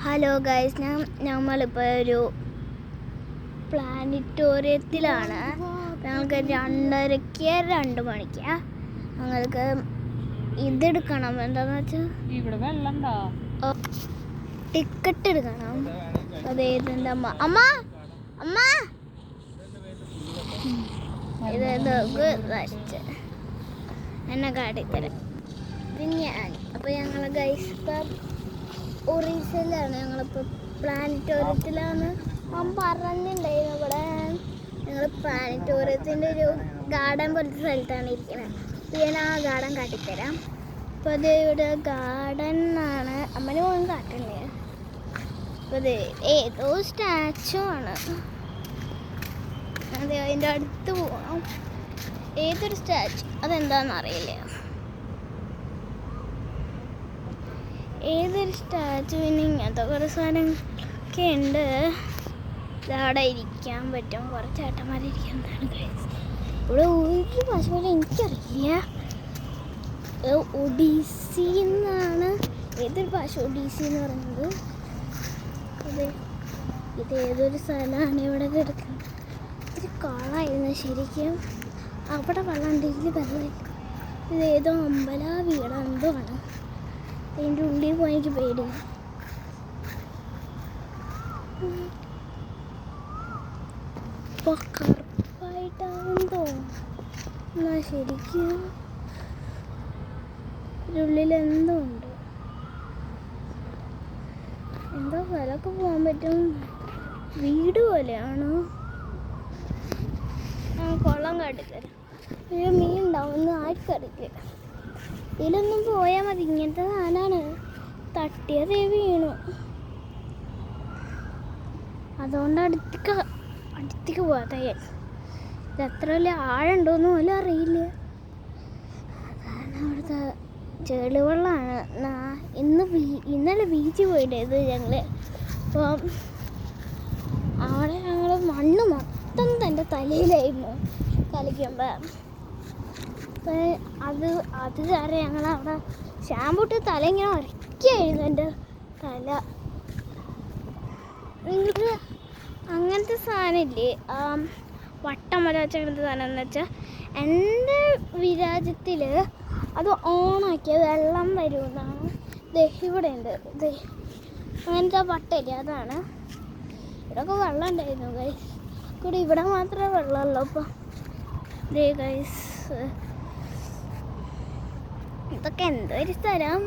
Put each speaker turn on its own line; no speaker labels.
Hello guys, നമ്മളിപ്പോൾ ഒരു പ്ലാനറ്റോറിയത്തിലാണ്. ഞങ്ങൾക്ക് 2:30-ക്ക് 2 മണിക്ക് ഞങ്ങൾക്ക് ഇതെടുക്കണം. എന്താന്ന് വെച്ചാൽ
ഇവിടെ വെള്ളം
ടിക്കറ്റ് എടുക്കണം. അതേതെൻ്റെ അമ്മ അമ്മ അമ്മ ഇത് നശിച്ച് എന്നെ കാട്ടിത്തരാം. പിന്നെ അപ്പോൾ ഞങ്ങൾ ഗൈസ് ഇപ്പം ഒറീസയിലാണ്. ഞങ്ങളിപ്പോൾ പ്ലാനറ്റോറിയത്തിലാണ്. ഞാൻ പറഞ്ഞിട്ടുണ്ടായിരുന്നു ഇവിടെ ഞങ്ങൾ പ്ലാനറ്റോറിയത്തിൻ്റെ ഒരു ഗാർഡൻ പോലത്തെ സ്ഥലത്താണ് ഇരിക്കുന്നത്. അപ്പോൾ ഞാൻ ആ ഗാർഡൻ കാട്ടിത്തരാം. അപ്പോൾ അത് ഇവിടെ ഗാർഡൻ ആണ്. അമ്മനെ പോലും കാട്ടണ്ടേ. അപ്പോൾ അത് ഏതോ സ്റ്റാച്ചു ആണ്. അതെ, അതിൻ്റെ അടുത്ത് പോകണം. ഏതൊരു സ്റ്റാച്ചു അതെന്താണെന്ന് അറിയില്ല. ഏതൊരു സ്റ്റാച്ചുവിന് ഇങ്ങനത്തെ കുറേ സാധനങ്ങളൊക്കെ ഉണ്ട്. ഇതവിടെ ഇരിക്കാൻ പറ്റും. കുറച്ച് ചേട്ടന്മാരിരിക്കുന്നതാണ് ഗൈസ്. ഇവിടെ ഒരു ഭാഷ എനിക്കറിയില്ല. ഒഡീസി എന്നാണ്. ഏതൊരു ഭാഷ ഒഡീസി എന്ന് പറയുന്നത്. ഇത് ഏതൊരു സ്ഥലമാണ് ഇവിടെ കിടക്കുന്നത്. ഒരു കളമായിരുന്നു ശരിക്കും. അവിടെ വെള്ളം ഉണ്ടെങ്കിൽ വെള്ളമില്ല. ഇത് ഏതോ അമ്പല വീടെന്തോ ആണ്. അതിൻ്റെ ഉള്ളിൽ പോയി എനിക്ക് പേടിയാണ്. ഇപ്പോൾ കറുപ്പായിട്ടാണെന്തോ എന്നാ ശരിക്കും ഉള്ളിൽ എന്തോ ഉണ്ട്. എന്തോ സ്ഥലമൊക്കെ പോകാൻ പറ്റും. വീട് പോലെയാണോ? കുളം കാട്ടിത്തരാം. ഒരു മീൻ ഉണ്ടാവുമെന്ന് ആർക്കറിയില്ല. ഇതിലൊന്നും പോയാൽ മതി. ഇങ്ങനത്തെ സാധനമാണ്. തട്ടിയതേ വീണു. അതുകൊണ്ട് അടുത്തേക്ക് പോകാത്ത ഇത് എത്ര വലിയ ആഴുണ്ടോയെന്ന് പോലും അറിയില്ല. അതാണ് അവിടുത്തെ ചെളിവെള്ളമാണ്. ഇന്നലെ ബീച്ചിൽ പോയിട്ടായത് ഞങ്ങൾ. അപ്പം അവിടെ ഞങ്ങൾ മണ്ണ് മൊത്തം തൻ്റെ തലയിലായിരുന്നു കളിക്കുമ്പോൾ. അത് കാരണം ഞങ്ങളവിടെ ഷാമ്പൂട്ട് തല ഇങ്ങനെ ഉരയ്ക്കായിരുന്നു. എൻ്റെ തല നിങ്ങൾക്ക് അങ്ങനത്തെ സാധനമില്ലേ, വട്ടം വരച്ച അങ്ങനത്തെ സാധനം എന്ന് വെച്ചാൽ എൻ്റെ വിരാജത്തിൽ അത് ഓണാക്കിയ വെള്ളം വരുമെന്നാണ്. ഇവിടെ ഉണ്ട്. അങ്ങനത്തെ വട്ടമില്ലേ, അതാണ്. ഇവിടെയൊക്കെ വെള്ളം ഉണ്ടായിരുന്നു ഗൈസ്. കൂടി ഇവിടെ മാത്രമേ വെള്ളമുള്ളൂ. അപ്പം ഗൈസ്, ഇതൊക്കെ എന്തോ ഒരു സ്ഥലം.